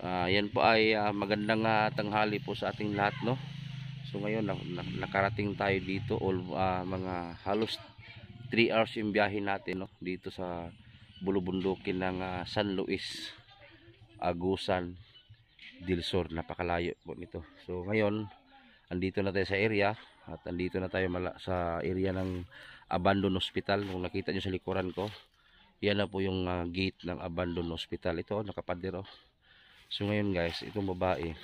Yan po ay magandang tanghali po sa ating lahat, no. So ngayon nakarating tayo dito, mga halos 3 hours yung biyahe natin, no, dito sa bulubundukin ng San Luis, Agusan del Sur. Napakalayo po nito. So ngayon andito na tayo sa area, at andito na tayo sa area ng Abandon Hospital. Kung nakita nyo sa likuran ko, yan na po yung gate ng Abandon Hospital. Ito nakapader, oh. So ngayon guys, itong babae,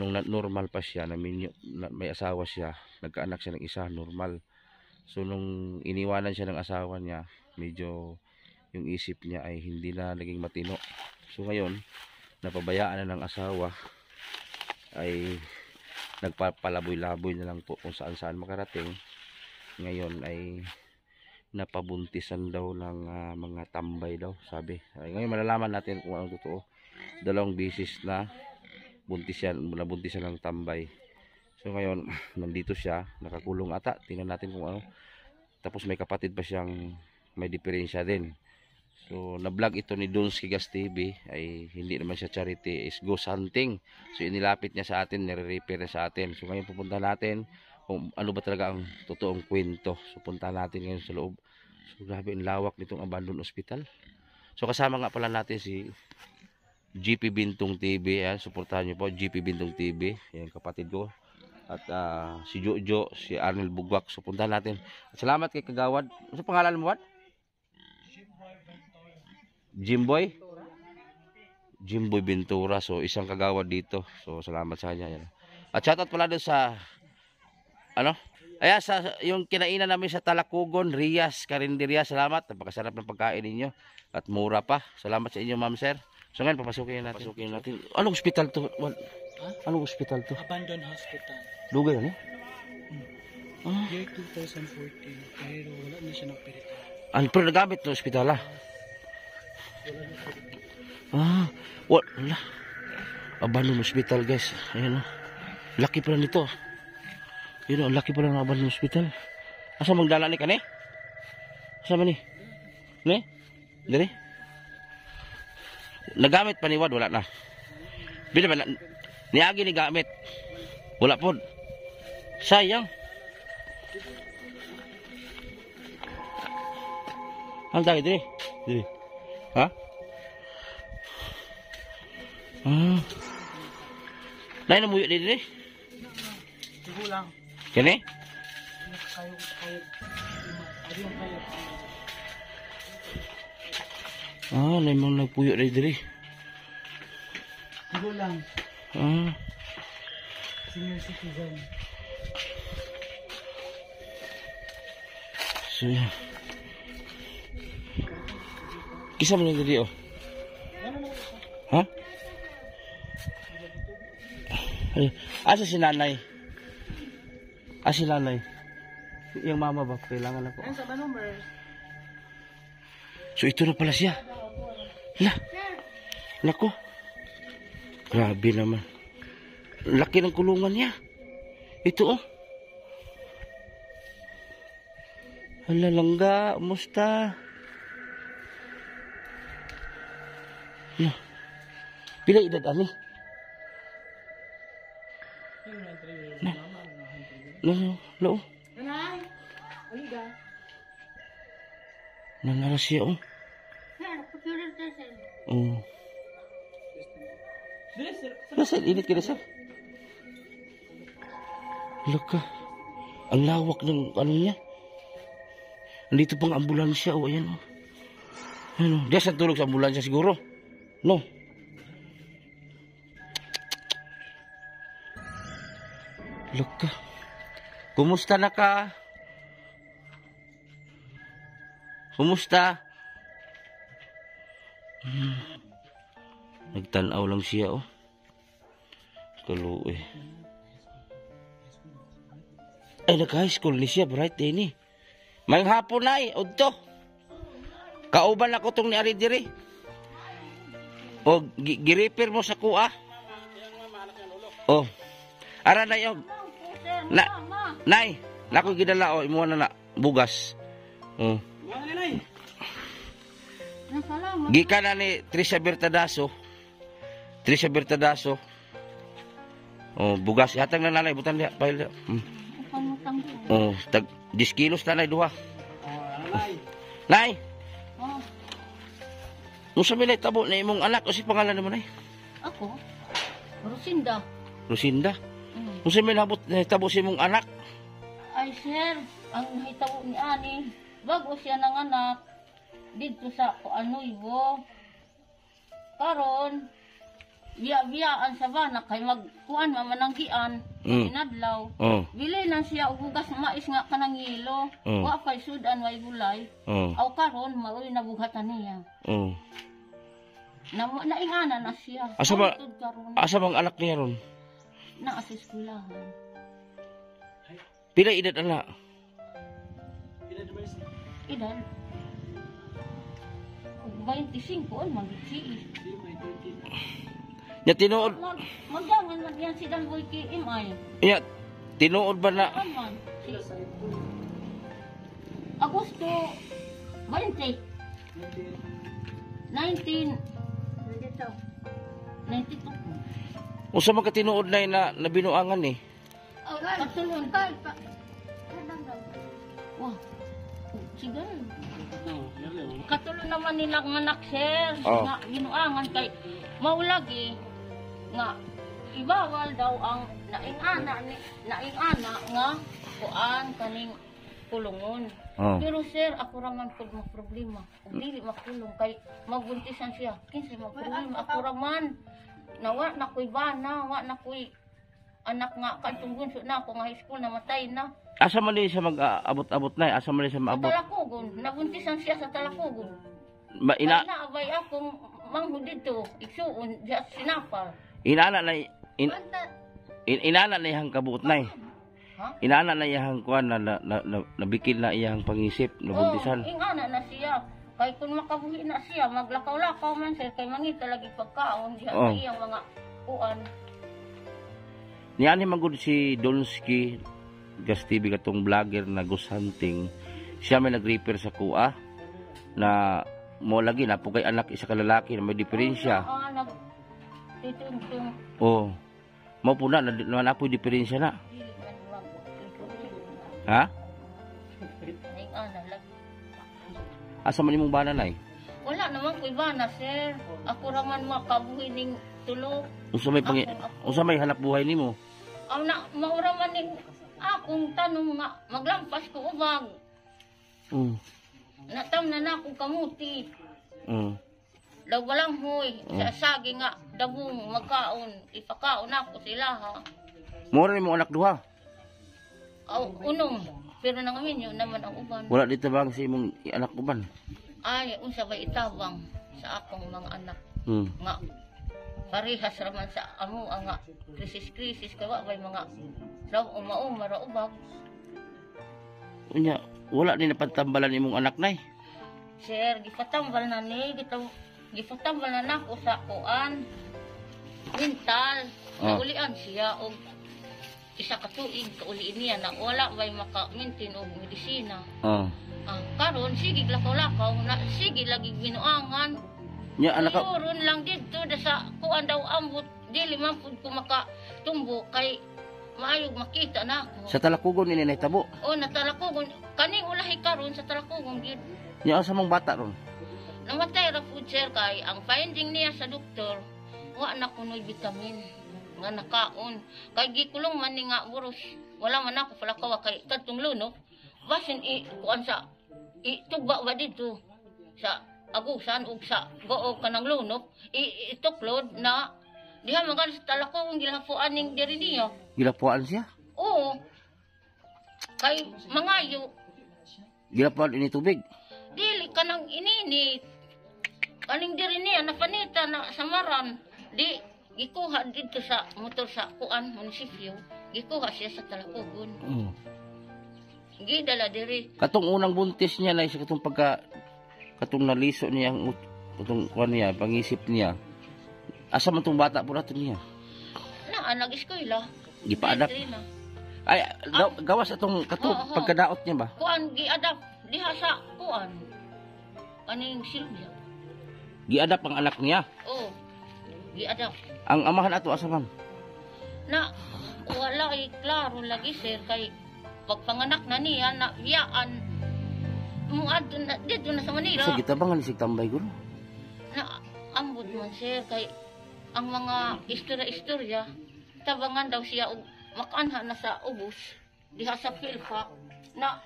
nung normal pa siya, may asawa siya, nagkaanak siya ng isa, normal. So nung iniwanan siya ng asawa niya, medyo yung isip niya ay hindi na naging matino. So ngayon, napabayaan na ng asawa, ay nagpapalaboy-laboy na lang po kung saan-saan makarating. Ngayon ay napabuntisan daw ng mga tambay daw, sabi. Ngayon malalaman natin kung anong totoo. 2 beses na buntisan ng tambay. So ngayon nandito siya, nakakulong ata. Tingnan natin kung ano. Tapos may kapatid pa siyang may diferensya din. So na-vlog ito ni Dons Kigas TV, ay hindi naman siya charity, is ghost hunting. So inilapit niya sa atin, nire-repair na sa atin. So ngayon pupunta natin kung ano ba talaga ang totoong kwento. So punta natin ngayon sa loob. So grabe ang lawak nitong Abandon Hospital. So kasama nga pala natin si GP Bintong TV, suportahan niyo po GP Bintong TV, yan kapatid ko, at si Jojo, si Arnel Bugwak. So puntahan natin. At salamat kay Kagawad. Ano pangalan mo, what? Jimboy Bintura. So isang kagawad dito. So salamat sa kanya, yan. At shoutout pala doon sa sa yung kinainan namin sa Talakugon, Rias Karinderia. Salamat, napakasarap ng pagkain ninyo at mura pa. Salamat sa inyo, ma'am, sir. So ngayon papasukin natin. Anong hospital to? Anong hospital to? Abandon Hospital. Lugay ano? Year 2014, pero wala na siya nagpirita. Pero nagamit ng hospital, wala. Abandon Hospital, guys. Ayan, laki pala nito. Yun, laki pala ng Abandon Hospital. Asa magdala ni ka, ne? Asa man ni? Ne? Dire? Nagamit pa ni Wad, wala na. Bila ba niagi ni gamit? Wala po. Sayang. Ang tagi dire? Dire. Ha? Nay na muyo dire. Sigo lang. Kani? Kayo. Nay mang nagpuyo dire. Sigo lang. Senior citizen. So yan. Kisa mo lang diri, oh. Ha? Asa si nanay? Si nanay? Yung mama ba? Kailangan ako. Ano sa number? So ito na pala siya. Nako. Grabe naman. Laki ng kulungan niya. Ito, oh. Hala, langga. Musta? Pila edad ani? No. Nanay! Aliga. Nanara siya, oh. Oh. Nasaan? Init ka na siya? Laka. Ang lawak ng ano niya. Nandito pang ambulansya, oh. Ayan, oh. Ayan, oh. Diyan sa tulog sa ambulansya siguro. No. Laka. Kumusta na ka? Kumusta? Nagtanaw lang siya, oh. Kaluoy. Ay, nag-high school ni siya, bright day ni. May hapon na, udto. Kauban ako tong ni Ari diri. O, giripir mo sa kuha. O. Ara na yung. Nay, nako gidala, o, imuha na bugas. O. Gikan na ni Trisha Bertadaso. Trisha Bertadaso. Oh, bugas hatang na nanay butan dia pail. Pangutang ko. Oh, tag 10 kilos nanay duha. Nay, Oh, unsa may tabo na imong anak o si pangalan mo nay? ako. Rosinda. Lucinda. Mm. Unsa may nabot na tabo sa imong anak? Ay, sir, ang nahitabo ni Ani, bago siya nanganak, dito sa Kuanoybo. Karon, biya-biyaan sa bana, kay magkuan mamananggian, inadlaw. Oh, Bili na siya og bugas mais nga kanang yelo. Oh. Wa pay sudan way gulay. oh, Aw karon maoy nabugatan niya. oh. Naingana na siya. Asa ba- Hangtod karon Asa bang anak niya ron? na sa eskwelahan. Pila edad anak? Idan. 25 on magisi. Nya tinuod, Magdangan man yan si Dan Boy KMI. nya tinuod ba na Aman. Si Agosto 20. 19. 92. unsa man ka tinuod na nabinuangan ni? Katulon. Wah. Sige. Katulon naman nilang anak, sir. Oh. Nga, ginuangan kay maulagi nga ibawal daw ang naingana nga kuan kaning kulungon. Oh. Pero sir, ako raman pud mo problema. Kung dili makulong kay magbuntisan siya. Kinsa mo problema ako raman. Nawa na ko'y bana, wa na ko'y anak nga kantong bunso na ako nga high school namatay na. Asa man ni sa mag-abot-abot na? Asa man ni sa Sa maabot? Talakugon, nabuntisan siya sa Talakugon. Ba, Kaya naabay akong manghud dito, igsuon, diya sinapal. inana na inana na iyang kabuot na Ha? Inana na iyang kuan na nabikil na iyang pangisip, nabuntisan. Ingana na siya. Kay kung makabuhi na siya, maglakaw-lakaw man siya, kay mangita lagi pagkaon, diya Oh. sa iyang mga kuan. Niani magud si Donsky Gas TV katong vlogger na ghost hunting. Siya may nag-repair sa kuha na mo lagi na pugay anak isa ka lalaki na may diferensya. Titungtung. Oh. Mao po na apoy diferensya na. Ha? Ingana lagi. Asa man imong bana nay? Wala naman ko iba na, sir. Ako raman makabuhi ning tulog. Unsa may hanap buhay nimo? Ang maura man ning akong tanong nga, maglampas ko ubag. Mm. Natam na akong kamuti. Mm. Daw walang huy. Sa sagi nga, dabong magkaon. Ipakaon ako sila ha. Mura nimo anak duha. Aw, unong. Pero nang amin yun naman ang uban. Wala dito bang si imong anak uban? Ay, unsa ba itabang sa akong mga anak. Mm. Nga, parihas raman sa amo ang nga krisis-krisis kawa bay mga daw uma-uma ra ubag. Unya, wala ni napantambalan imong anak nay. Sir, gipatambal na ni, gipatambal na nako sa kuan. Mental, naulian siya og isa ka tuig kauliin niya na wala bay maka-maintain og medisina. Oh. Karon sige lakaw-lakaw na sige lagi binuangan. Nya anak ka, Turon lang dito da sa kuan daw ambot dili man pud ko makatumbo kay maayog makita na ako. sa Talakugon ni nahitabo. O natalakugon kaning ulahi karon sa talakugon gid. Nya asa mong bata ron? Namatay ra pud sir kay ang finding niya sa doktor wa na kunoy vitamin nga nakaon. Kay gikulong man ni nga buros. Wala man ako palakaw kay kadtong lunok. Basin kuan sa itugba ba dito sa agusan ug sa goog kanang lunok ituklod na diha magan sa talakong gilapuan ning diri niya. Gilapuan siya? Oo. Kay mangayo Gilapuan ini tubig? dili kanang ininit. Kaning diri niya napanita na samaran. Di gikuha dito sa motor sa kuan munisipyo. Gikuha siya sa Talakugon. Oh. Gidala diri. Katong unang buntis niya na katong katong naliso niya ang katong kuan niya, pangisip niya. Asa man tong bata po nato niya? Na nag-eskwela. Gipa-adapt. Grade 3 na. Ay, gawas atong katong Oo. pagkadaot niya ba? Kuan gi-adapt diha sa kuan. Kaning Silvia. Gi-adapt ang anak niya. Oh. giadapt. Ang amahan ato asa ma'am? Na wala ay klaro lagi sir kay pagpanganak na niya na biyaan muadto na dito na sa Manila. Sa gitabangan ni sig tambay guro. Na ambod man sir kay ang mga istorya tabangan daw siya og makanha na sa ubos diha sa Philfac na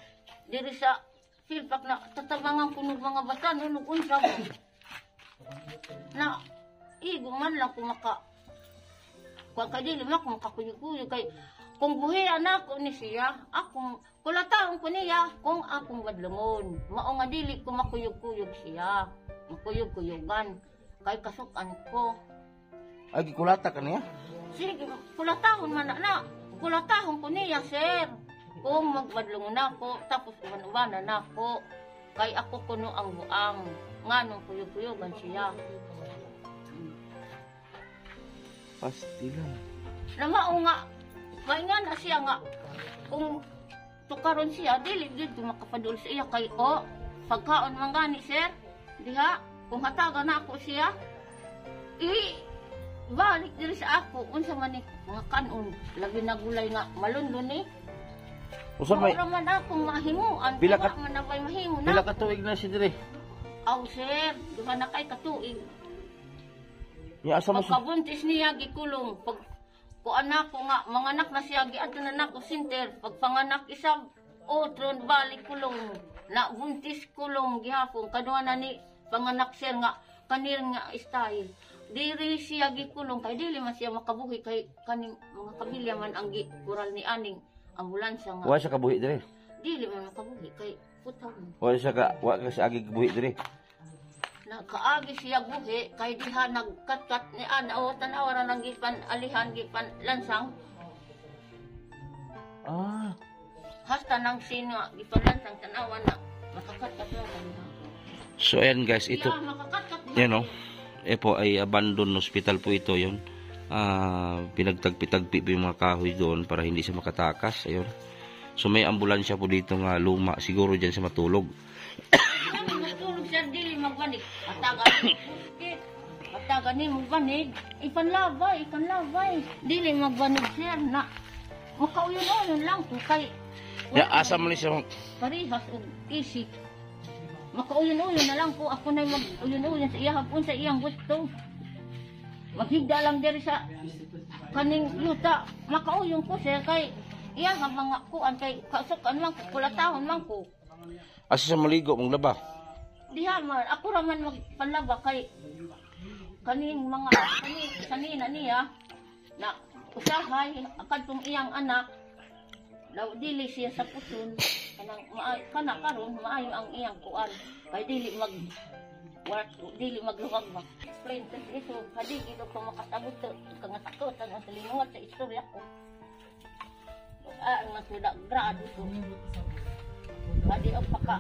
diri sa Philfac na tatabangan kuno mga bata nunog unsa ba na igo man lang kung maka kung kadili man kung makakuyog-kuyog kay kung buhian ako ni siya akong kulataon ko niya kung akong badlungon mao nga dili ko makuyog-kuyog siya makuyog-kuyogan kay kasukan ko. Ay gikulata ka niya? Sige, kulatahon man na. Kulatahon ko niya, sir. Kung magbadlungon ako, tapos uman-umanan na ako. Kay ako kuno ang buang. Nga nung kuyog-kuyogan siya. Pastilan. Namao nga, may nga na siya nga. Kung tukaron siya, dili dito makapadul sa iya. Kay, pagkaon man gani, sir. Diha, kung hataga na ako siya, balik diri sa ako unsa man ni mga kanon labi na gulay nga malundo ni Usa may wala man akong mahimuan Pila wala ka- man na may mahimo pila na ka tuig na si dire? aw sir duha na kay katuig Ya asa mo siya? pagkabuntis niya gikulong pag kuan ko nga mga anak na siya giadto na nako center pag panganak isa otron balik kulong na buntis kulong gihapon kadua na ni panganak sir nga kanir nga style diri siya gikulong kay dili man siya makabuhi kay kaning mga kabilya man ang gikural ni aning ambulansya nga Wa siya kabuhi dire. dili man makabuhi kay putaw Wa siya agi kabuhi dire. na kaagi siya buhi kay diha nagkatkat ni ana o tanawa ra nang gipan alihan gipan lansang Ah, hasta nang sino gipan lansang tanawa na makakatkat na kanila so ayan guys, ito yeah, makakatkat na yan po ay abandoned hospital po ito yon. Pinagtagpi-tagpi po yung mga kahoy doon para hindi siya makatakas. Ayun. So may ambulansya po dito nga luma. Siguro dyan siya matulog. matulog siya dili magbanig mataga ni magbanig ipanlabay dili magbanig sir na makauyon-uyon lang ko kay Ya, asa mo ni siya? parihas og isip makauyon-uyon na lang ko ako na mag-uyon-uyon sa iya hapon sa iyang gusto maghigda lang diri sa kaning yuta makauyon ko sir kay iya nga mga kuan kay kasukan man ko kulatahon man ko Asa siya maligo, mong laba? diha man ako ra man magpanlaba kay kaning mga sanina niya na usahay kadtong iyang anak daw dili siya sa puson kanang kana karon maayo ang iyang kuan kay dili magluwag ba explain sa ito kadi gid ko makatabot kang takotan ang linuwat sa istorya ko ang nasuda grado ko kadi og paka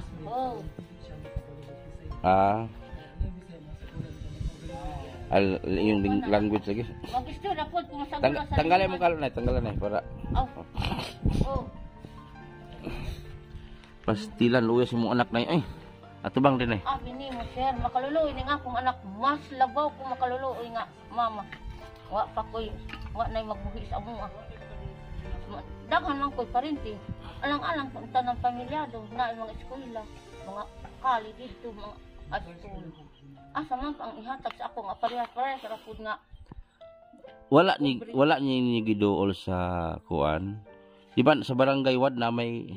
Yung language lagi. mag-istorya po kung masagula sa Tanggalin mo kalon na, tanggalin na para pastilan luya si mong anak na yun. Ay, atubang din eh. Bini mo sir, makaluluoy ni nga akong anak, mas labaw ko makaluluoy nga, mama. Wa pa ko'y, wa na'y magbuhi sa mga. Daghan man ko'y parinti. Alang-alang kung tanang pamilyado, na mga eskwela, mga kali dito, mga asul. Asa man ang ihatag sa ako, nga parehas-parehas, sa rapod nga. Wala ni gidool sa kuan. Di ba sa barangay ward na may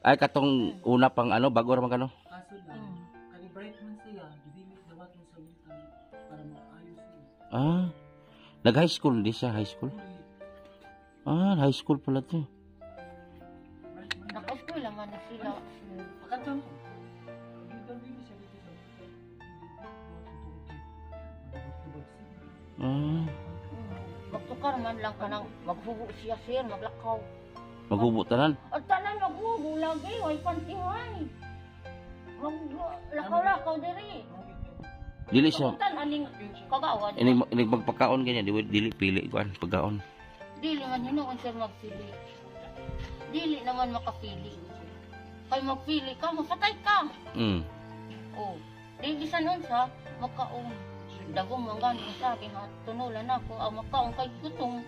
ay katong una pang ano bago ra man kano? Kaso lang, kani-bright man siya, dili dapat mo sabitan para maayos siya. Nag-high school di siya, high school. High school pala to. Naka-eskwela man na sila. Pagkatapos, dito din siya dito sa Magtukar man lang ka nang maghubo siya sir, maglakaw. Maghubo tanan. At tanan maghubo lagi, way pantihay. Maglakaw-lakaw diri. Dili siya Kamutan aning kagawad. inig magpakaon ganyan, dili pili kuan pagkaon. Dili man yun ang sir magpili. Dili naman makapili. Kay magpili ka, mapatay ka. Oh. Di bisan unsa makaong dagong manggan ko sabi ha tunulan ako makaong kay gutom.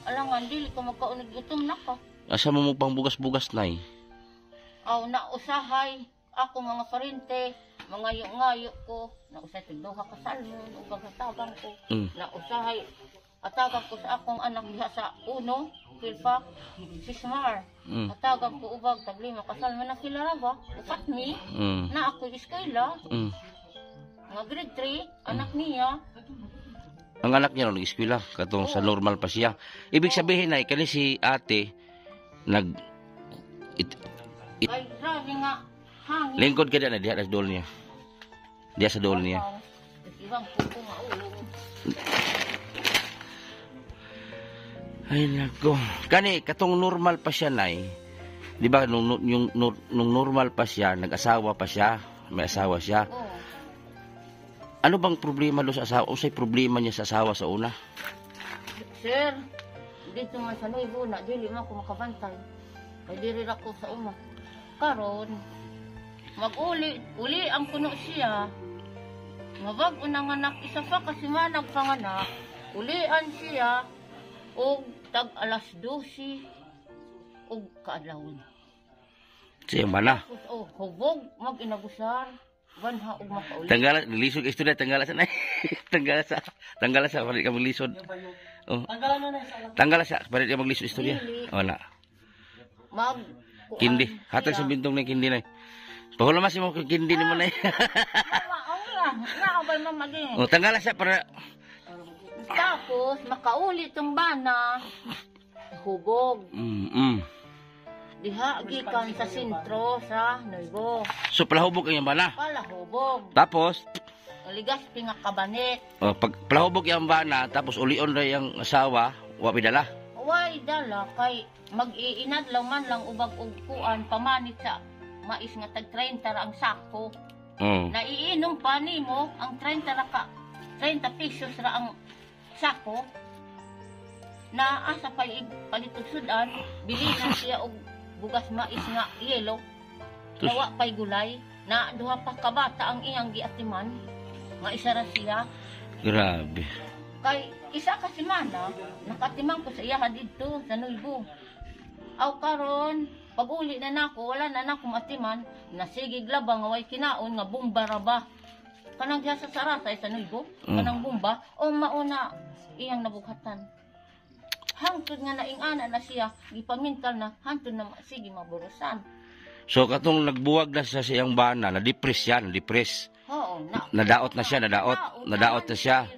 Alangan dili ko makaon gutom naka. Asa mo pang bugas-bugas nay? Aw nausahay ako mga parente, mga ngayo ko, nausahay tigduha ka salmon ug pagkatabang ko. Nausahay atagan ko sa akong anak diha sa uno, Pilpa, Sismar. Atagan ko ubag taglima ka salmon na kilala ba? Upat mi na ako eskwela. Mga grade 3, anak niya. Ang anak niya nag-eskwela katong sa normal pa siya. Ibig sabihin ay kani si ate Ay, grabe nga. Hangin. lingkod ka na diha sa dol niya. Diha sa dol niya. Ibang pupo nga ulo. Ay nako. Kani katong normal pa siya nay. Di ba nung normal pa siya, nag-asawa pa siya, may asawa siya. Oo. Ano bang problema do sa asawa? O say problema niya sa asawa sa una? Sir, dito man sa Nuevo na, dili man ako makabantay. Kaya diri ako sa una. Karon, uli ang kuno siya. Mabag unang anak, isa pa kasi manag panganak. Ulian siya, og tag alas 12, og kaadlawon. Siya mana? Tapos, hubog, mag-inagusar. Banha og makauli. Tanggala, nilisod ka istorya, tanggala sa nay. tanggala sa, palit ka maglisod. Oh. Tanggalan na sa alam. Tanggala sa, palit ka maglisod istorya. O na. Kindi. Hatag sa bintong na kindi na. Pahula mas mo kindi ni mo na. Naabay mo maging. O, tanggala sa para. Tapos, makauli itong bana. Hubog. Diha, gikan sa sentro sa Nuevo. So, palahubog ang bana. Palahubog. Tapos, Ligas pinga kabanet. oh, pag palahubog yung bana, tapos ulion na yung asawa, wapidala. Way dala kay mag-iinadlaw man lang ubag og kuan pamanit sa mais nga tag 30 ra ang sako. Naiinom pa nimo ang 30 ra ka 30 pesos ra ang sako. Na asa pa palitog sudan, bilinan siya og bugas mais nga yelo. Nawa pay gulay na duha pa ka bata ang iyang giatiman. Nga isa ra siya. Grabe. Kay isa ka semana nakatimang ko sa iya didto sa Nuevo. Aw karon pag uli na nako wala na nako matiman nasigig labang nga way kinaon nga bomba ra ba. Kanang diha sa Sarasay sa Nuevo, kanang bomba o mauna iyang nabughatan. Hangtod nga naingana na siya gipamintal na hangtod na sige maburusan. So, katong nagbuwag na sa siyang bana, na-depress siya, na-depress. Oo, Nadaot na siya, nadaot na siya.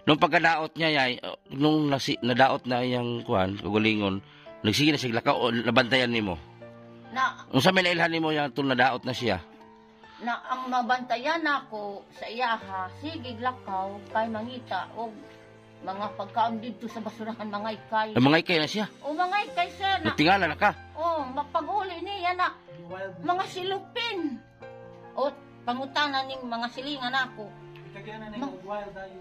Nung pagkadaot niya, nung nadaot na yung kuhan, kagulingon, nagsige na siya lakaw, o nabantayan nimo. Kung sa may nailhan nimo yung itong nadaot na siya. Na ang mabantayan ako sa iyaha, sige lakaw, kay mangita, o mga pagkaon dito sa basurahan, mga ikay. Mga ikay na siya. O mga ikay, sir. Natingala na ka. O, mapag-uli niya na. Mga silupin. O, pangutanan ng mga silingan ako. Kagyan na wild ayo.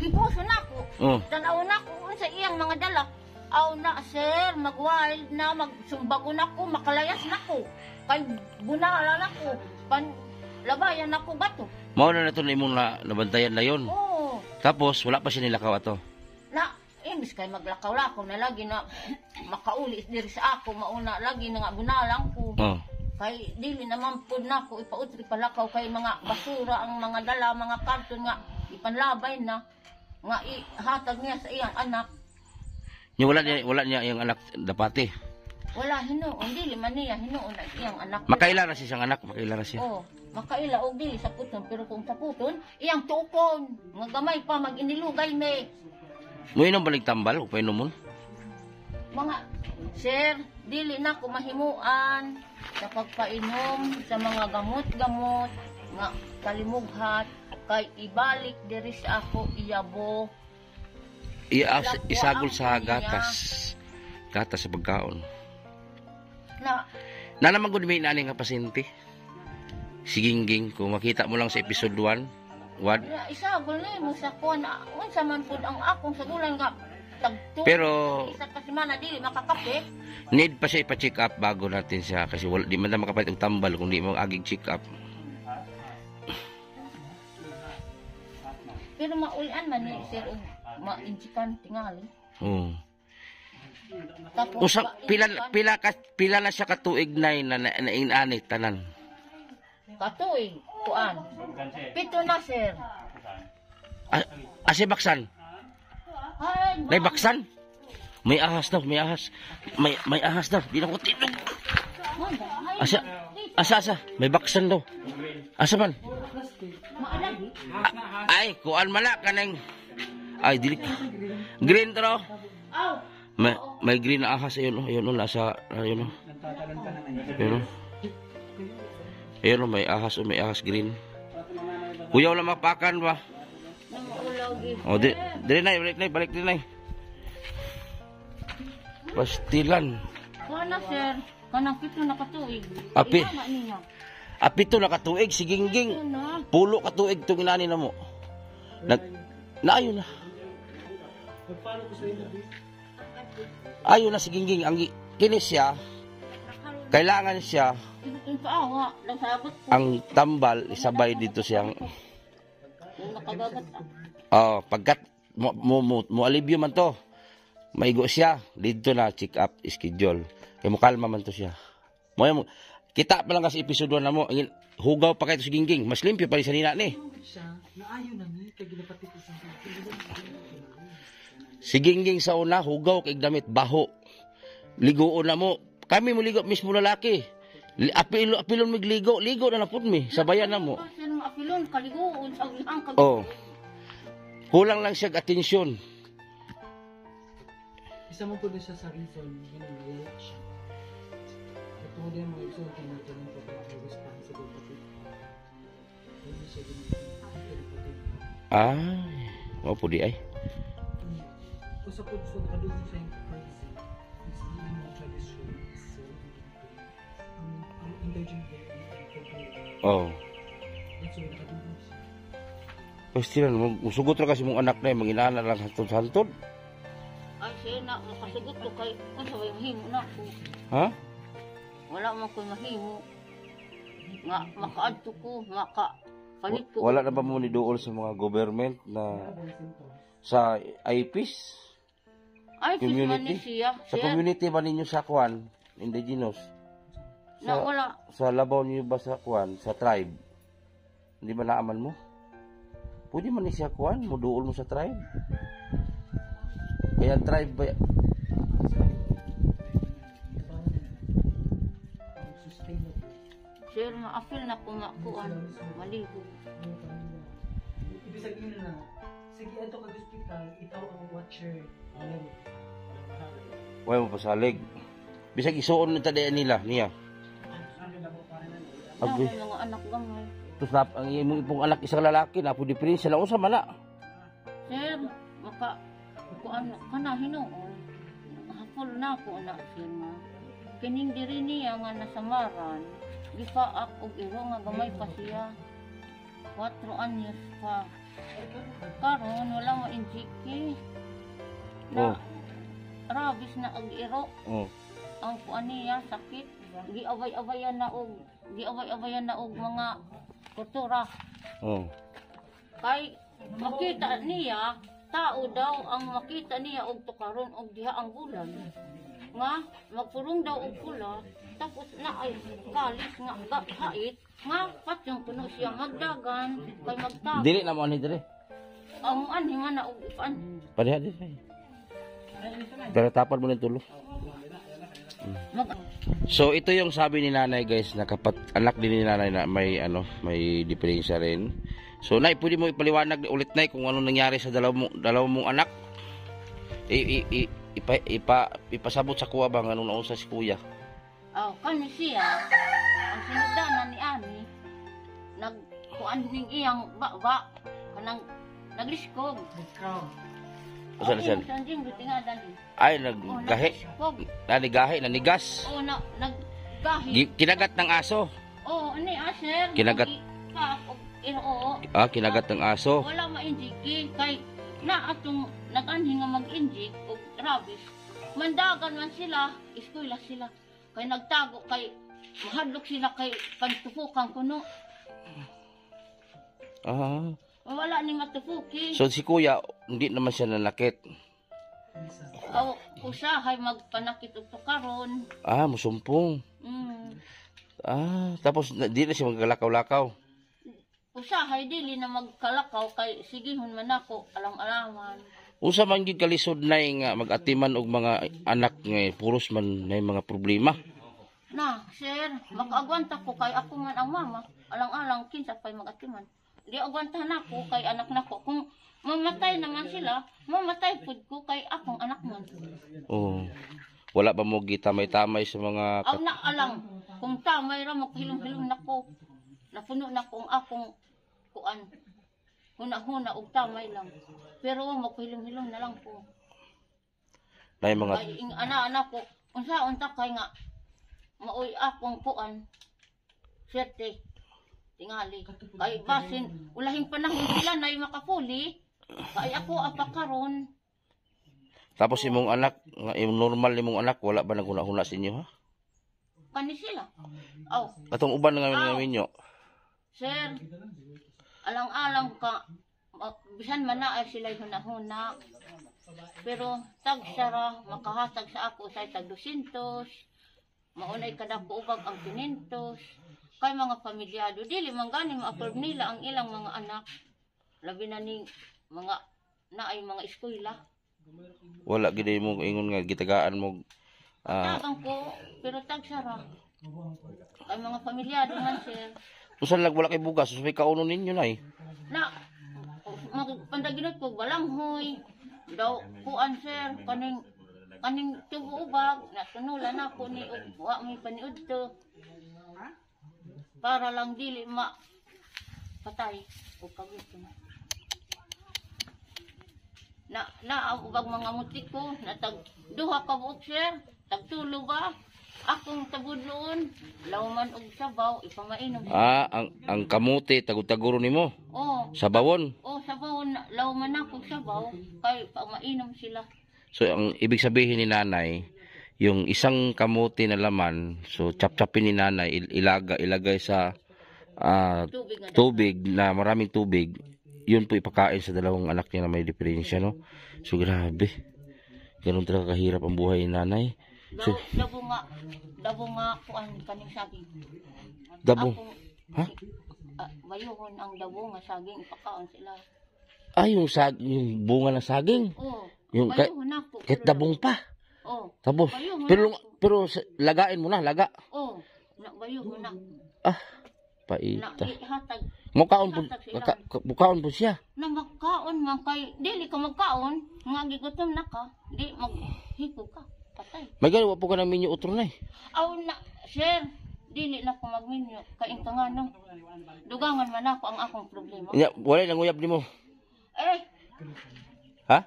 Hipuso na ako. Oh. Tanaw na ako sa iyang mga dala. Aw na, sir, mag-wild na, magsumbago na ako, makalayas na ako. Kay bunala na ako. Labayan ako bato. Mao na ito na imong nabantayan na yun. Oo. Tapos, wala pa siya nilakaw ato. Na, imbis kay maglakaw-lakaw na lagi na makauli diri sa ako, mauna lagi na nga bunalang ko. Oh. Kay dili naman pud na ko ipautri palakaw kay mga basura ang mga dala, mga karton nga ipanlabay na nga ihatag niya sa iyang anak. Wala niya yung anak dapati. Wala hinuon, dili man niya hinuon ang iyang anak. Makaila na siya siyang anak, makaila na siya. Oo, makaila og dili sa puton, pero kung sa puton, iyang tukon, nga gamay pa mag-inilugay me. Mo inom balik tambal, o painom mo? Mga, sir, dili na ko mahimuan sa pagpainom sa mga gamot-gamot nga kalimughat kay ibalik diri sa ako iyabo. Isagol sa gatas. Gatas sa pagkaon. Na naman kung may nani nga pasyente. Sigingging, kung makita mo lang sa episode 1. Isagol na mo sa kuwan. Unsa man pud ang akong sagulan nga pero isa ka semana dili makakape. Need pa siya ipa-check up bago natin siya kasi wala di man na makapalit og tambal kung di mo agig check up. Pero maulian man ni sir og ma-injikan tingali. Oh. Tapos Usa pila na siya katuig na inaani tanan. katuig kuan. Pito na sir. Ase baksan. Ay, Nay baksan. May ahas daw, may ahas. May ahas daw. Di na ko tinog. Asa. May baksan daw. Asa man? maalagi. Ay, kuan mala kanang. Ay, dili. Green tro. Aw. May green na ahas ayun, ayun nasa ayun. Nagtatalan ka na ngayon. Ayun. Ayun, may ahas green. Kuya wala mapakan ba? Namaulagi. Oh, dili na, balik din na. Pastilan. Kuana sir, kanang pito na katuig. Api. Iyama niya. Apito na katuig si Gingging. Ano? Pulo katuig tong inani na mo. Naayon na. Nag-follow ko sa inyo. Ayon na si Gingging ang kini siya. Kailangan siya Yung paawa, nasabot ko. ang tambal isabay dito siyang Yung nakagagat. pagkat mo alibyo man to. Maigo siya dito na check up schedule. Kay mo kalma man to siya. Mo kita pa lang kasi episode 1 na mo. Hugaw pa kay to si Gingging. Mas limpyo pa rin sa nina ni. Siya, naayon na ni, kay ginapatid ko sa Si Gingging sa una, hugaw kay damit, baho. Ligoon na mo. Kami mo ligo, mismo lalaki. Apilon mo ligo. Ligo na napod mi. Sabayan na mo. Kasi nung apilon, kaliguon, sa ang Oh. Kulang lang siya atensyon. Isa mo po din siya sa reason, ginagawa siya. Ito din mga iso, tinatanong ko kung ang responsible pati. Hindi siya ginagawa. Mau po di ay. Usap po sa nakadugin sa yung crazy. It's hindi mo tradition. So, ang engaging day, Oh. that's why nakadugin siya. Pastilan, musugot ra kasi mong anak na manginana lang hantod-hantod. Ay, siya na, makasugot ko kay, kung sabay mahimo na ako. Ha? Wala man ko mahimo. Nga, makaadto ko, makapalit ko. Wala na ba mo ni duol sa mga government na sa IPs? Ay, community? man ni siya. Sa community ba ninyo sa Kwan, indigenous? Na wala. Sa labaw niyo ba sa Kwan, sa tribe? Hindi ba naaman mo? Pwede man ni siya Kwan, mo duol mo sa tribe. Kaya tribe ba? Sustainable. Sir, maapil na ko makuan. Maligo. Ibig sabihin na, sige, ato ka hospital, ikaw ang watcher. Alam mo. Huwag mo pasalig. Bisag isuon na tadaan nila, niya. Ako Abi. mga anak gamay. Tapos ang imong ipong anak isang lalaki, na po diferensya lang sa mana. Sir, kuan kana hinoon. Hapol na ko na sir nga. Kining diri niya nga nasamaran. Gipaak og iro nga gamay pa siya. 4 anyos pa. Karon wala mo injiki. Oh. Rabis na og iro. Oh. Ang kuan niya sakit. Giaway-awayan na og mga kultura. Oh. Kay makita niya tao daw ang makita niya og tukaron og diha ang bulan nga magpurong daw og pula tapos naay kalis nga hait nga patyong puno siya magdagan kay magtago Dili na mo ni dire. ang anhi nga na og ipan Pareha din. Pero tapon mo ng tulo. mag So ito yung sabi ni nanay guys, na anak din ni nanay na may diferensya rin. So nay, pwede mo ipaliwanag ulit nay kung ano nangyari sa dalawa mong anak. Ipasabot sa kuwa bang anong naunsa si kuya. kani siya ang sinugdanan ni ani nagkuan ning iyang baba kanang nagliskog Nag-crown. Saan siya? sanjing bitinga dali Ay naggahi. nagliskog Nanigas. o naggahi Kinagat ng aso. oh ani aser Kinagat. oo Kinagat ng aso. wala ma-injiki kay na atong nag-anhi nga mag-injik og rabies mandagan man sila eskwela sila kay nagtago kay mahadlok sila kay pagtufukan kuno Wala ni matupuki. So si kuya, hindi naman siya nanakit. Aw, usahay magpanakit og karon. Ah, musumpong. Ah, tapos di na siya magkalakaw-lakaw. Usahay dili na magkalakaw kay sigihon man ako alang-alaman. Usa man gid kalisod na nga mag-atiman og mga anak nga puros man na mga problema. Na, sir, makaagwanta ko kay ako man ang mama. Alang-alang kinsa pay mag-atiman. Di agwantahan ako kay anak nako. Kung mamatay naman sila, mamatay pud ko kay akong anak man. Oh. Wala ba mo gitamay-tamay sa mga Aw na alang, kung tamay ra maghilom-hilom nako. Napuno na kong akong kuan. Huna-huna og tamay lang. Pero maghilom-hilom na lang ko. na mga Kay ing ana-ana ko, unsa kay nga maoy akong kuan. Swerte. Tingali. Kay basin, ulahing panahon sila na makapuli. Kay ako apakaron. tapos imong anak, nga imong normal imong anak wala ba naghuna-huna sa inyo ha? Kani sila. Aw, Katong uban nga minyo. sir. Alang-alang ka. Bisan man na ay sila huna-huna. Pero tag sara makahatag sa ako sa tag 200. Maunay kada ko ubag ang 500. Kay mga pamilyado dili man gani ma-approve nila ang ilang mga anak. Labi na ning mga naay mga eskwela. Wala gid mo ingon nga gitagaan mo Tagang ko pero tag sara. Kay mga pamilyado man sir. usan lag wala kay bugas, so may kauno ninyo nay. Na magpandaginot ko balanghoy. Daw kuan sir kaning tubo ubag natunulan ako ni wa may paniudto. Para lang dili patay o kagusto na ubag mga mutik ko na tag duha ka buok sir tagtulo ba akong tabudloon lawman og sabaw ipamainom Ah, ang kamuti tagud-taguro nimo. oh Sa bawon. sabaw lawman ako sabaw kay pamainom sila. So ang ibig sabihin ni nanay, yung isang kamuti na laman, so chap-chapin ni nanay, ilagay sa Tubig nga tubig na maraming tubig, yun po ipakain sa dalawang anak niya na may diferensya, no? So grabe. Ganun talaga kahirap ang buhay ni nanay. So, dabo nga kuan kaning saging. dabo. Ha? Bayuhon ang dabo nga saging ipakaon sila. Ah, yung bunga ng saging. Oh. Yung Bayuhon ako. kahit dabong pa. Oh. Tapos, Bayuhon pero lagain mo na, laga. Oh. Bayuhon na. Ah, Na paita. ihatag. Mukaon po siya. Na magkaon man kay dili ka magkaon, nga gigutom na ka, di maghiko ka. Patay. May ganawa po ka ng minyo utro na eh. Aw na, sir, dili na ko magminyo kay ingkangano. Dugangan man ako ang akong problema. Wala nang uyab ni mo. Eh, Ha?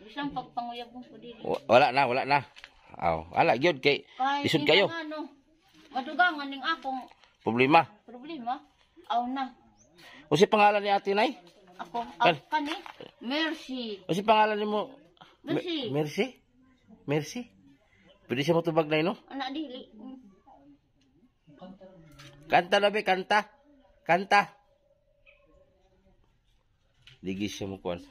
bisang pagpanguyab mo ko dili. Wala na. Aw, wala gyud kay Kay isod kayo. ingkangano, madugangan ning akong Problema. problema. Aw na, O si pangalan ni Ate Nay? ako, Kan- kani, Mercy. O si pangalan ni mo? Mercy. Mercy? Mercy? Pwede siya matubag na no? Anak dili. Kanta na be, kanta. Kanta. Digis siya mo kuan.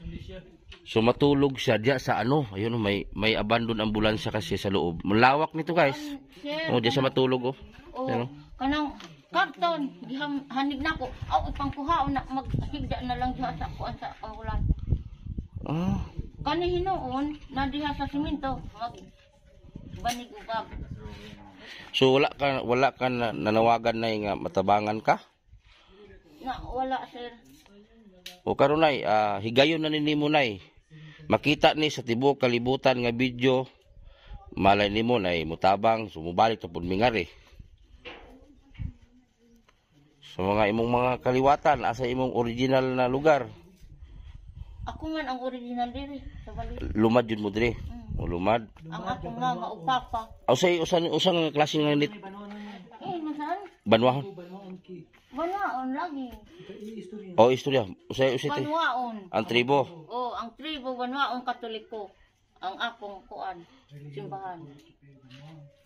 So matulog siya diya sa ano, ayun may abandon ambulansya kasi sa loob. Malawak nito guys. Sir, Oh, diya siya matulog oh. oh, Ano? kanang karton, hanig na ko. Aw, ipangkuhaon na, maghigda na lang diha sa kuan sa ambulan. Ah, Kani hinuon, na diha sa simento, banig ubab. so wala ka nanawagan na nga matabangan ka? Na, wala, sir. O karon nay, higayon na nimo nay. Makita ni sa tibuok kalibutan nga video, malay nimo nay mutabang sumubalik ta pud mingari. Sa mga imong mga kaliwatan asa imong original na lugar. Ako man ang original diri sa balik. Lumad jud mo dire. O lumad. Ang akong mama o papa. Usang klase nga nit Masan? banwahon. Banwaon lagi. O istorya, usay Banwaon. ang tribo. Oh, ang tribo banwaon katoliko. Ang akong kuan, simbahan.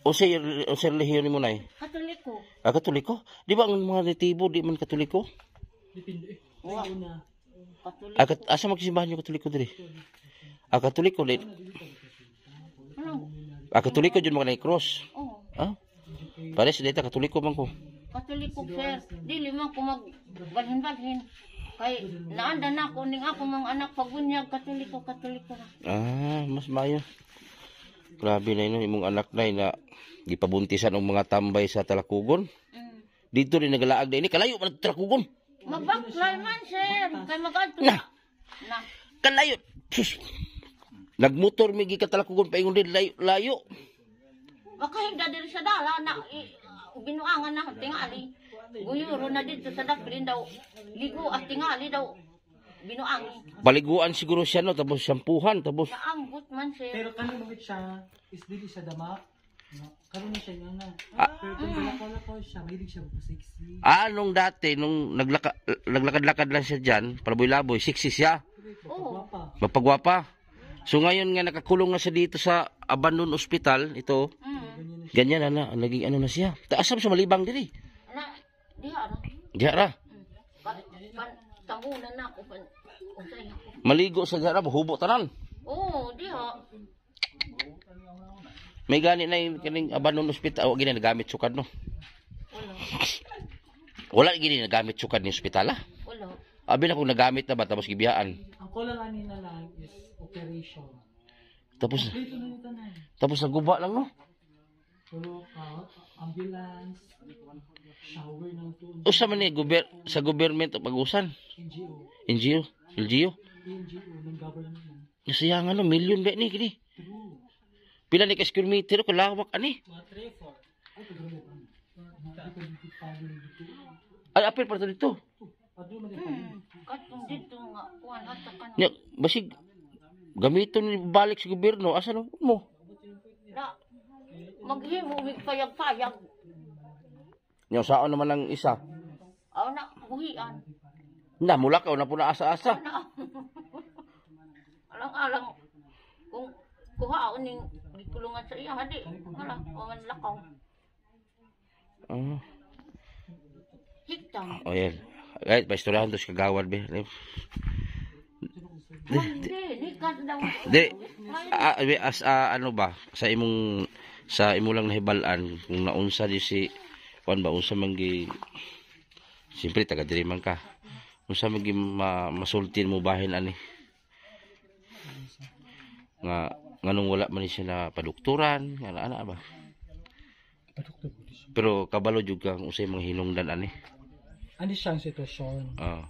Usay relihiyon nimo nay. Katoliko. Katoliko? Di ba ang mga natibo di man katoliko? Depende eh. Wa. Katoliko. Asa magsimbahan yung Katoliko diri? Katoliko din. Ano? Katoliko jud mga cross. Oh, Pares dito Katoliko man ko. Katoliko sir. Dili man ko magbalhin-balhin. Kay naanda na ko ning ako mga anak pagunyag Katoliko na. Mas mayo. Grabe na yun, imong anak na gipabuntisan ang mga tambay sa Talakugon. Dito rin nagalaag na ini, kalayo man ang Talakugon. Mabaklay man sir. Kay mag-adto Na. na. Kalayo. Sus. Nagmotor migi ka Talakugon paingon din layo. Makahigda diri sa dala na binuangan na tingali. Guyuro na dito sa daplin daw. Ligo at tingali daw. Binuangi. Baliguan siguro siya no, tapos sampuhan, tapos Naambot man sir. Pero kano mo siya is dili siya dama. Karon na siya nga na. Pero kung wala ko siya, hindi siya sexy. nung dati, nung naglakad-lakad lang siya dyan, palaboy-laboy, sexy siya, Oo. mapagwapa. So ngayon nga nakakulong na siya dito sa Abandon Hospital, ito, ganyan na, naging ano na siya. Taasam sa malibang diri. Na, diha ra. Diara, Tambunan na ako. Usay ako. maligo sa diara, mahubo tanan. Oo, diha. May gani na yung kaning Abandon Hospital, o gini nagamit sukad no. Wala. Wala gini nagamit sukad ni hospital ah. Wala. Abi na kung nagamit na ba, tapos gibiyaan. Ang kulang ani na lang is operation. Tapos, Dito na nito na. tapos naguba lang no. Pero ambulance, shower ng tuon. Usa man ni sa government o pag-usan. NGO. NGO, LGU. NGO ng government. Nasiyangan no, milyon ba ni kini. True. Pila ni ka square meter ko lawak ani. Mga 3-4. Ay, pagdalo pa. Hindi ko dito pagdalo dito. Ay apil pa to dito. Pagdalo mo din pa. Katong dito nga. Kuhan hata ka na. Nya basig gamiton ni balik sa gobyerno asa no mo. Na, maghimo, payag-payag. Nya saon naman ang isa. Aw na, buhian. Na mula ka na po na asa-asa. Na. Alang-alang. Kung kuhaon ning gikulungan sa iya, hadi. Wala, waman lakaw. Hiktam. Oh yan. Right, paistoryahan to sa kagawad be. Hindi, nikas daw. Di as ano ba sa imo lang nahibalan kung naunsa di si kuan ba unsa man gi siyempre taga diri man ka. Unsa man gi masultin mo bahin ani. Nga nganong wala man ni siya na padukturan, ana ba. Pero kabalo jud kang usay mga hinungdan ani. Ano siyang sitwasyon? Oh.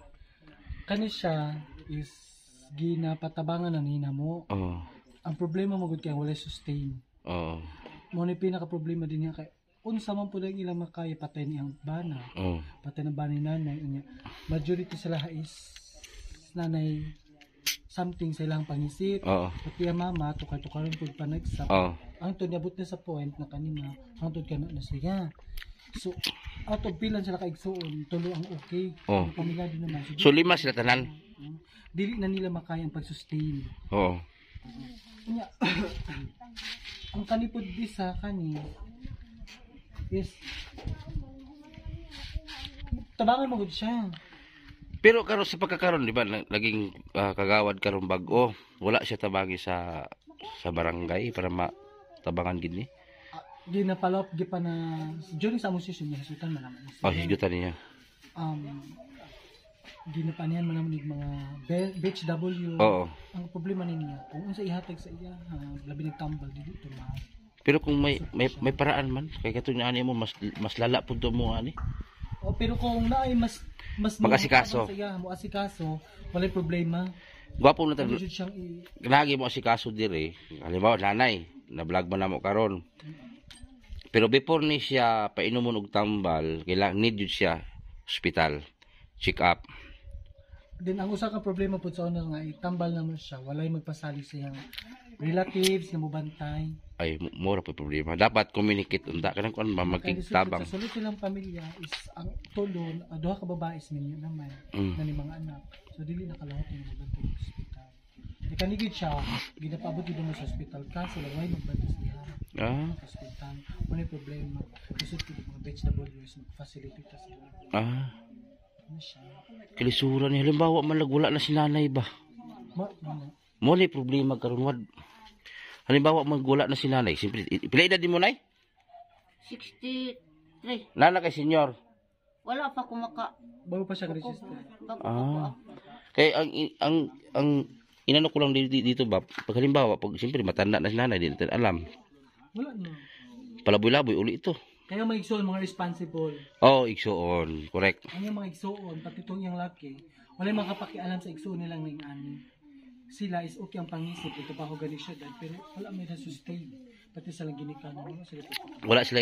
Kani siya is ginapatabangan na nina mo. Oh. Ang problema mo gud kay wala sustain. Oh. Mo ni pinaka problema din niya kay unsa man pud ang ilang makaya patay niyang bana. Oh. Patay ng bana ni nanay niya. Majority sila is nanay something sa ilang pangisip. Oh. Pati ang mama tukar-tukaron pud panagsap. Oh. Ang to niabot na sa point na kanina hangtod ka na siya. So out of bilan sila kaigsuon tulo ang okay. Oh. Ang pamilya din naman. So lima sila tanan. Dili na nila makaya ang pag-sustain. Oo. Kanya, ang kanipod bisa kani is tabangan mo gud siya. Pero karon sa pagkakaroon, di ba, naging kagawad karon bag-o, wala siya tabangi sa barangay para matabangan gid ni. Ginapalop gi pa na during sa musician niya hasutan man naman. Oh, higutan niya. Ginapanihan man naman yung mga BHW. Oo. Ang problema niya kung unsa ihatag sa iya, labi nagtambal dito mahal. Pero kung may paraan man, kay katong ani mo mas lala pud mo ani. O pero kung naay mas Mag-asikaso. sa iya, mo asikaso, walay problema. Gwapo na tag Pwede siyang lagi mo si kaso dire. Halimbawa nanay, na vlog man namo karon. Pero before ni siya painomon og tambal, kailangan need jud siya hospital. Check up. Then ang usa ka problema pud sa una nga itambal naman siya, walay magpasali sa iyang relatives nga mobantay. Ay mura pa problema. Dapat communicate unta kanang kuan magkitabang. Sa sulod silang pamilya is ang tulon, duha ka babae is ninyo naman na ni mga anak. So dili nakalahot yung mobantay sa ospital. Di kanigid siya ginapaabot gid mo sa ospital kaso laway magbantay siya. Hospital. Ano problema? Kasi mga BHWs mag-facilitate sila. Ano siya? Kalisuran niya. Halimbawa, wala na si nanay ba? Ano? Mo ni problema karon wad. Halimbawa, wala na si nanay. Siyempre, pila edad din mo, nay? 63. Nana kay senyor. Wala pa kumaka. Bago pa siya register. Ah. Kaya ang inano ko lang dito ba, pag halimbawa, pag siyempre matanda na si nanay, di natin alam. Wala na. Palaboy-laboy uli ito. Kaya mga igsoon, mga responsible. Oh, igsoon. Correct. Ang yung mga igsoon, pati itong yung laki, wala yung makapakialam sa igsoon nilang ning ani. Sila is okay ang pangisip, ito pa ako galing siya, pero wala may na-sustain. Pati sa lang ginikanan. Wala sila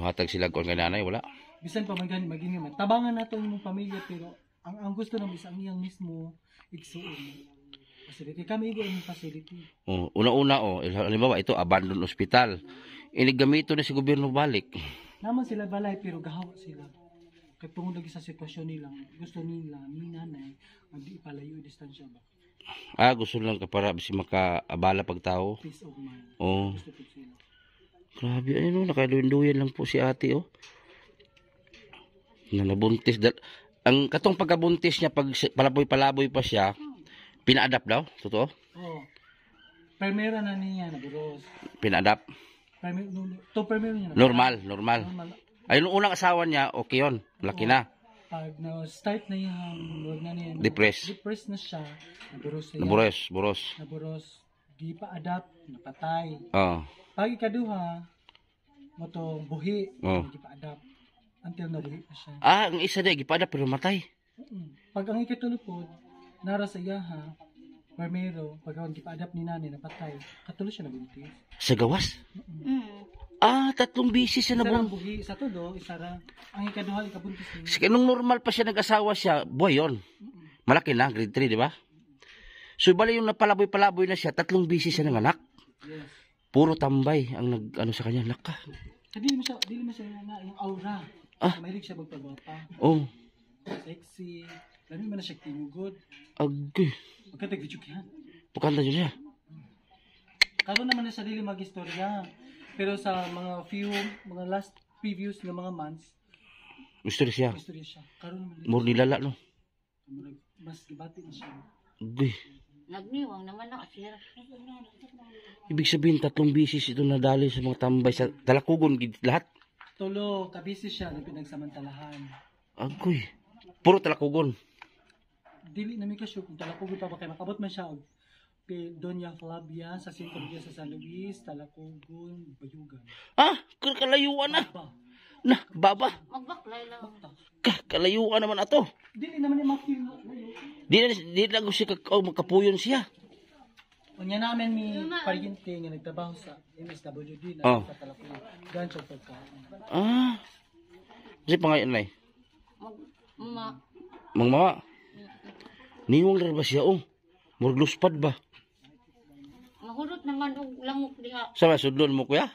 hatag sila kung nanay, wala. Bisan pa maging naman. Tabangan nato yung pamilya, pero ang gusto ng isang iyang mismo, igsoon. Facility. Kami igo yung facility. Oh, una-una halimbawa ito abandoned hospital. Inigamito na si gobyerno balik. Naman sila balay pero gahawa sila. Kaya tungod lagi sa sitwasyon nila, gusto nila ni nanay hindi ipalayo distansya ba. Ah, gusto lang ka para si makaabala pag tao. Peace of mind. Oh. Gusto po sila. Grabe, ano, nakaduyan lang po si ate, oh. Na nabuntis. Ang katong pagkabuntis niya, pag palaboy-palaboy pa siya, pina-adapt daw? Totoo? Oo. Primera na niya, naburos. Pina-adapt? Primero niya. Normal. Normal. Ay, nung unang asawa niya, okay yun. Laki na. Pag na-start na yung wag na niya. Depressed na siya. Naburos siya. Boros. Naburos. Di pa adapt. Napatay. Oh. Pag ikaduha, mo to buhi. Oh. Di pa adapt. Until nabuhi pa siya. Ah, ang isa di, gipada pero matay. Pag ang ikatulupod, nara sa iyaha, primero, pag ang gipa-adapt ni nanay, napatay, katulo siya nabuntis. Sa gawas? Mm. Ah, 3 bisis siya Isa ra nabuntis. buhi, isa tulo, isa ra. Ang ikaduha, ikabuntis niya. Sige, nung normal pa siya nag-asawa siya, buhay yun. Malaki na, grade 3, di ba? So, bali yung napalaboy-palaboy na siya, 3 bisis siya ng anak. Yes. Puro tambay ang nag-ano sa kanya, naka. Dili mo siya na yung aura. Ah. Mahilig siya magpabata. Oh, Sexy. Lami man na siya tinugod. agay. Magkatag-video yan. Pukanta dyan siya. Karoon naman na sa dili mag-istorya. Pero sa mga last previews ng mga months, Gusto rin siya. istorya siya. Karoon naman More nilala, no? mas gibati na siya. Agay. Nagniwang naman na sir. Ibig sabihin, 3 bisis ito nadali sa mga tambay sa Dalakugon, lahat. Tulo, kabisi siya ng pinagsamantalahan. Agoy. Puro Dalakugon. Dili na may kasyo kung Talakugon pa ba kayo. Makabot man siya og Doña Flavia sa Cinco Días sa San Luis, Talakugon, Bayugan. Ah, kalayuan na. Ba? Na, baba. Magbaklay lang. Kalayuan naman ato. Dili naman yung makil. Di na gusto magkapuyon siya. Unya namin mi pariente nga nagtrabaho sa MSWD na Oh. sa Talakugon. Gancho pagkain. Ah. Kasi pangayon na eh. Ma. Mang mama. Niwang rin ba siya, oh? Murgluspad ba? Mahurot naman og lamok diha. Sama, sudlon mo kuya?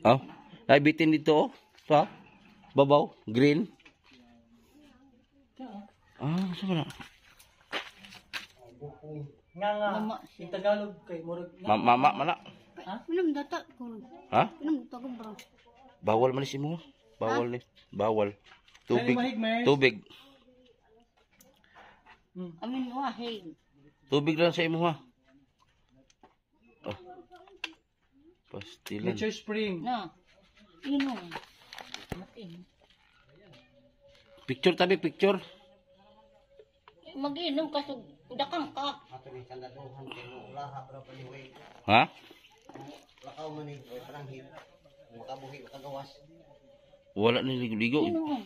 Oh, naibitin dito, oh. Ito, babaw, green. Ah, sama na. Nga Mama. in Tagalog kay murag Mama, mana. Minum data ko. Ha? Minum data ko bro. Bawal man si mo. Bawal ni. Bawal. Tubig. Mahigmer. Tubig. Amin wahig. Tubig lang sa imo ha. Oh. Pastilan. Nature Spring. Na. Inom. Matin. Picture tabi, picture. Mag-inom ka sa dakang ka. Ha? Wala na ligo-ligo. Inom.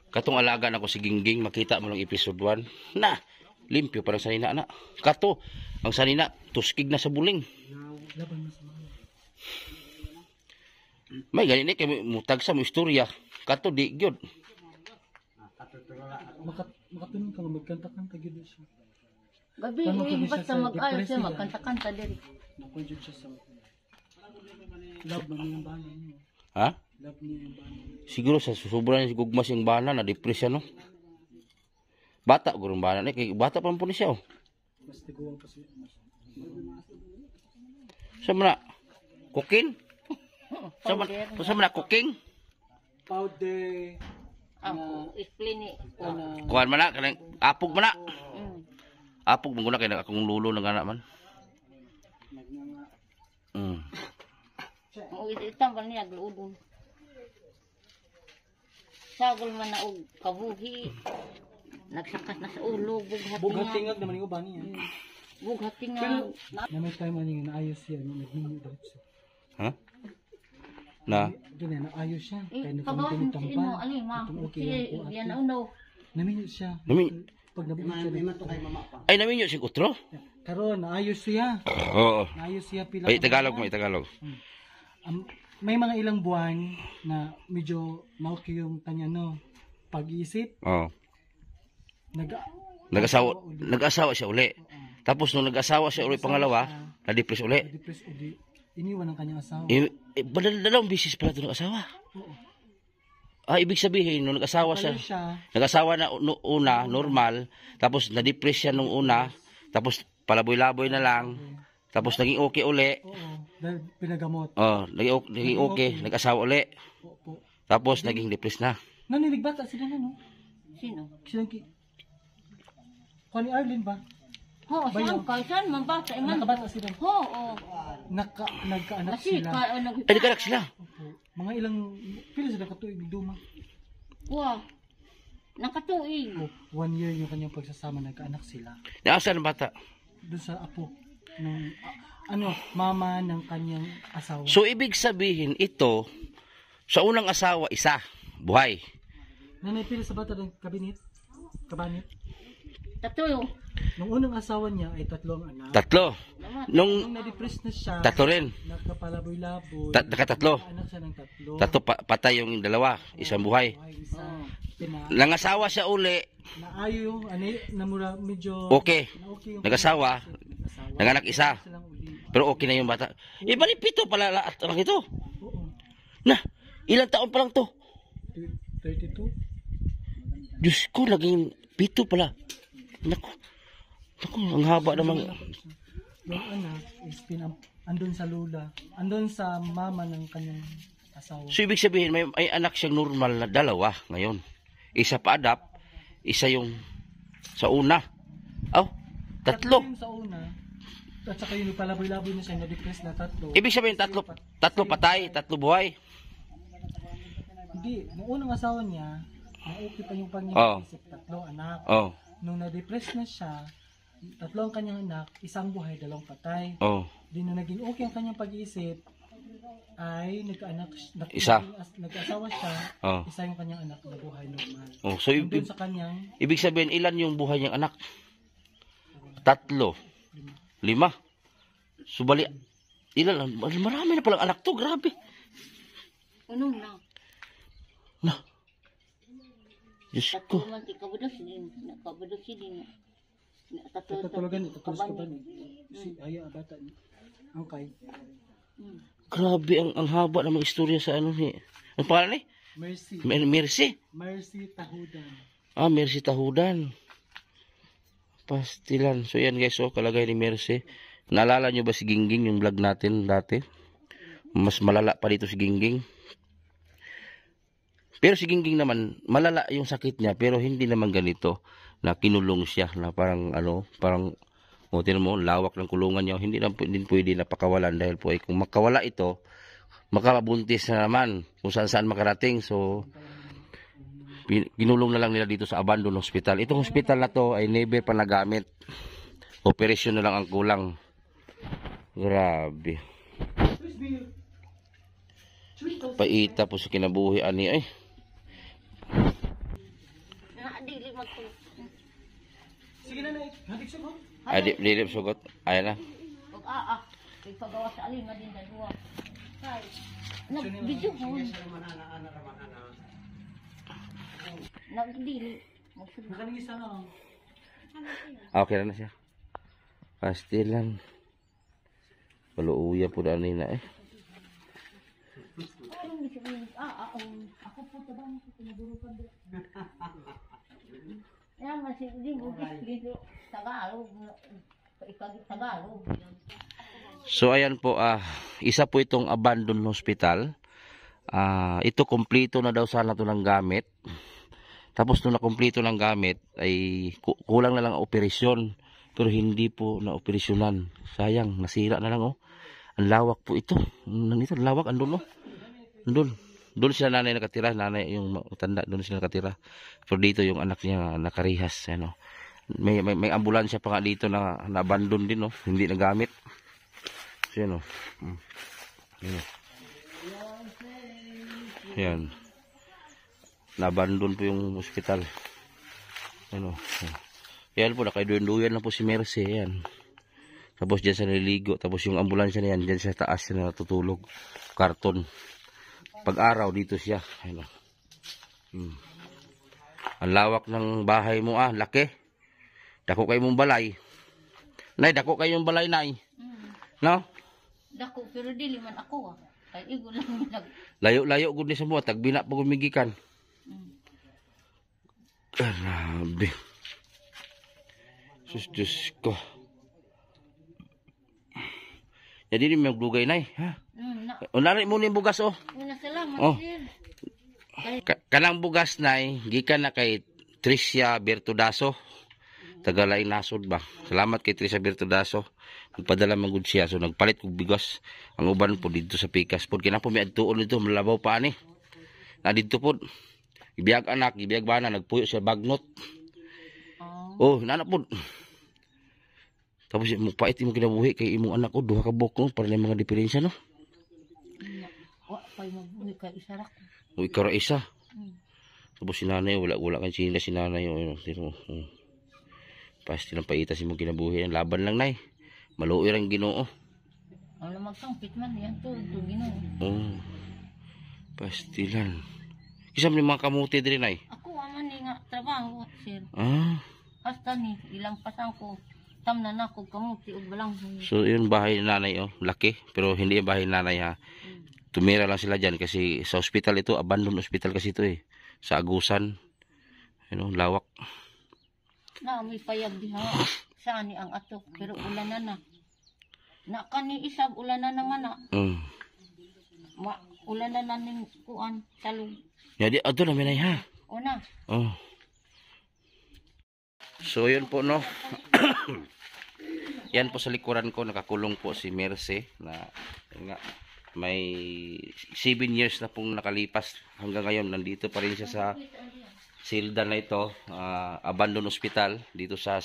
Katong alaga na ko si Gingging, makita mo lang episode 1. Na, limpyo parang sanina na. Kato, ang sanina, tuskig na sa buling. Laban na sa mga. May ganyan kay mutag sa mo istorya. Kato di gyud. Makatunong ka nga magkanta-kanta gid siya. Gabi, Paano ka di siya basta sa mag-ayos siya, depressed magkanta-kanta din. Nakonjud siya sa love man yung bana niyo. Ha? Love niya yung bana. Siguro sa sobra ni gugmas yung bana na depress siya no. Bata gurong bana ni kay bata pa po ni siya oh. Mas tiguang pa siya. Sa mana? Kokin? Sa man cooking? Powder. Ako, explain Kana. Kuan man na kanang apog man na. Mm. Apog mo na kay akong lulo ng anak man. O itambal niya gluudon. Sagol man na og kabuhi. Nagsakas na sa ulo, bughat Bugatingag naman yung uban niya. Bughat nga. Na may time man yung naayos siya, nagminyo diretso. Ha? Na Doon na naayos siya. Kaya Kabawan nagkamitin si Ino, alin ma. Yan uno. Naminyo siya. Namin- Pag nabuot siya. ay naminyo si Kutro? Karon naayos siya. Oo. Naayos siya pila. Ay Tagalog mo, Tagalog. May mga ilang buwan na medyo naoki yung kanya pag-iisip. Oo. Nag Nag-asawa siya uli. Tapos nung nag-asawa siya uli pangalawa, na-depress uli. depress uli. Iniwan ang kanyang asawa. Dalawang bisis pala ito nag-asawa. Oo. Ibig sabihin, nung nag-asawa siya, Pala siya. nag-asawa na una, normal, tapos na-depress siya nung una, tapos palaboy-laboy na lang, tapos naging okay uli. Oo. Dahil pinagamot. Naging okay, nag-asawa uli, Opo. tapos naging depressed na. Naniligbata sila na Sino? Silang Kung ni Arlene ba? Ho, saan ka? Saan man ba? Sa iman. Nakabata sila. Oo. Nagkaanak Kasi sila. Ay, nagkanak sila. Opo. Mga ilang, pila sila katuig duma. Wow. Nakatuig. 1 year yung kanyang pagsasama, nagkaanak sila. Naasan ang bata? Doon sa apo ng mama ng kanyang asawa. So, ibig sabihin, ito, sa unang asawa, isa, buhay. Nanay, pila sa bata ng kabanit. Tatuyo. Nung unang asawa niya ay 3 anak. Tatlo. Nung Nung na-depress na siya, tatlo rin. nagkapalaboy-laboy. Nakatatlo. Anak siya ng 3. Tatlo, patay yung dalawa, isang buhay. Isa. Nangasawa siya uli, Naayo, namura medyo okay. na-okay yung Nag-asawa, nanganak isa. silang uli. Pero okay na yung bata. Bali, 7 pala lahat lang ito. Oo. Na, ilang taon pa lang to? 32. Diyos ko, naging 7 pala. Naku, ang haba naman. Yung anak is andun sa lula. Andun sa mama ng kanyang asawa. So, ibig sabihin, may anak siyang normal na 2 ngayon. Isa pa adapt, isa yung sa una. 3. Yung sa una, at saka yung palaboy-laboy niya siya, na-depress na 3. Ibig sabihin, 3 patay, 3 buhay. Hindi, nung unang asawa niya, na-okay pa yung Oo. pag-isip, 3 anak. Oh, Nung na-depress na siya, 3 ang kanyang anak, 1 buhay, 2 patay. oh. Di na naging okay ang kanyang pag-iisip, ay nag-asawa siya, Oh. isa yung kanyang anak na buhay normal. Oh, so Doon sa kanyang ibig sabihin, ilan yung buhay niyang anak? 3. 5. So, bali, ilan? Marami na palang anak to, grabe. Ano na? Na. Diyos ko. Tatlo man ti kabudos din. Nakabudos din. tatulugan ito, tulos ka ba ni? Si Aya, bata ni. Okay. Grabe, ang haba ng mga istorya sa ano ni. Ang pangalan ni? Mercy. Mercy. Mercy Tahudan. Mercy Tahudan. Pastilan. So yan guys, kalagay ni Mercy. Naalala nyo ba si Gingging, yung vlog natin dati? Mas malala pa dito si Gingging. Pero si Gingging naman, malala yung sakit niya, pero hindi naman ganito na kinulong siya na parang tinan mo, lawak ng kulungan niya, hindi pwede napakawalan dahil po ay kung makawala ito, makabuntis na naman kung saan makarating. So kinulong na lang nila dito sa abandoned hospital. Itong hospital na to ay never pa nagamit. Operasyon na lang ang kulang. Grabe. Paita po sa kinabuhi ani ay. Dili magtulo. Sige na, hadik siya mo. Dilip sugot. Ayan na. Ug kay pagawa sa alin din dalawa. Kay nag-video ko. Nagdili. Nakalingis na. Okay na siya. Pastilan. Paluuya po daan na eh. Ako po tabang ko tinaburukan din. Yan masih din dito Tagalog. Tagalog. So ayan po, isa po itong abandoned hospital. Ito kompleto na daw sana to ng gamit. Tapos nung nakumpleto ng gamit ay kulang na lang ang operasyon. Pero hindi po na operasyonan. Sayang, nasira na lang oh. Ang lawak po ito. Nandito, lawak, andun oh. Andun. Doon sila nanay nakatira, nanay yung tanda, doon sila nakatira. Pero dito yung anak niya nakarihas, ano. May ambulansya pa nga dito na abandon din oh, hindi nagamit. So yan oh. Yan. Na-abandon po yung hospital. Ano? Yan po, nakaiduyan lang po si Mercy. Yan. Tapos dyan sa naliligo. Tapos yung ambulansya na yan, dyan sa taas siya natutulog. Karton. Pag-araw dito siya. Ano? Ang lawak ng bahay mo laki. Dako kayo mong balay. Nay, dako kayong balay, Nay. No? Dako, pero dili man ako Kay igo lang nag. Layo-layo gud ni sa mo, tagbina pa gumigikan. Grabe. Sus ko. Jadi ni maglugay nay, ha? Unari mo ni bugas oh. Una salamat, sir. Kanang bugas nay, gikan na kay Tricia Bertudaso. Tagalain nasod ba. Salamat kay Tricia Bertudaso. Nagpadala man gud siya, so nagpalit kog bigas. Ang uban po dito sa Pikas pod, kina po mi adtuon dito, malabaw pa ani. Na dito pod. Ibiyag anak, ibiyag bana, nagpuyo siya bagnot. Oh, nana pod. Tapos mo pait mo kinabuhi kay imong anak ko, duha ka buok no, para na mga diferensya no. Wa pay mabuhi kay isa ra ko. O ikaw ra isa. Tapos si nanay wala kay sila si nanay oh, tiro. Pasti lang paita si mong kinabuhi, laban lang nay. Maluoy ang Ginoo. Wala magsangpit man yan to Ginoo. Oh. Pastilan. Kisam ni mga kamuti diri nay. Ako man ni nga trabaho, sir. Hasta ni ilang pasang ko tamna na ko kamuti og balang. So yun bahay ni nanay oh, laki pero hindi yung bahay ni nanay ha. Tumira lang sila diyan kasi sa ospital ito, abandoned hospital kasi ito eh. Sa Agusan. Lawak. Na may payag diha. Saan ni ang atok pero ulan na. Na kani isab ulan na nga na. Ulan na ning kuan talog. Jadi ato na minay ha. Una. Oh. So yun po no. Yan po sa likuran ko nakakulong po si Mercy na nga may 7 years na pong nakalipas hanggang ngayon nandito pa rin siya sa silda na ito, abandoned hospital dito sa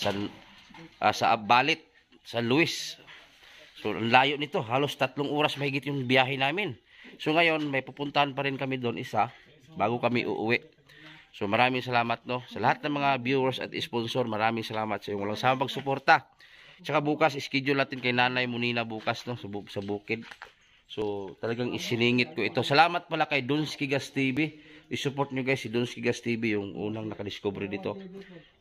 Balit, San Luis. So ang layo nito, halos 3 oras mahigit yung biyahe namin. So ngayon may pupuntahan pa rin kami doon isa bago kami uuwi. So maraming salamat no sa lahat ng mga viewers at sponsor. Maraming salamat sa inyong walang sawang pagsuporta. Tsaka bukas schedule natin kay Nanay Munina bukas no sa bukid. So talagang isiningit ko ito. Salamat pala kay Donski Gas TV. I-support nyo guys si Donski Gas TV, yung unang nakadiscover dito.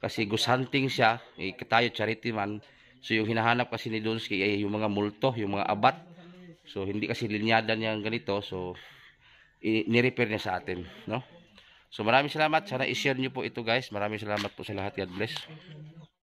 Kasi ghost hunting siya, tayo charity man. So yung hinahanap kasi ni Donski ay yung mga multo, yung mga abat. So hindi kasi linyada niya ganito. So ni-repair niya sa atin, no? So maraming salamat. Sana i-share nyo po ito guys. Maraming salamat po sa lahat. God bless.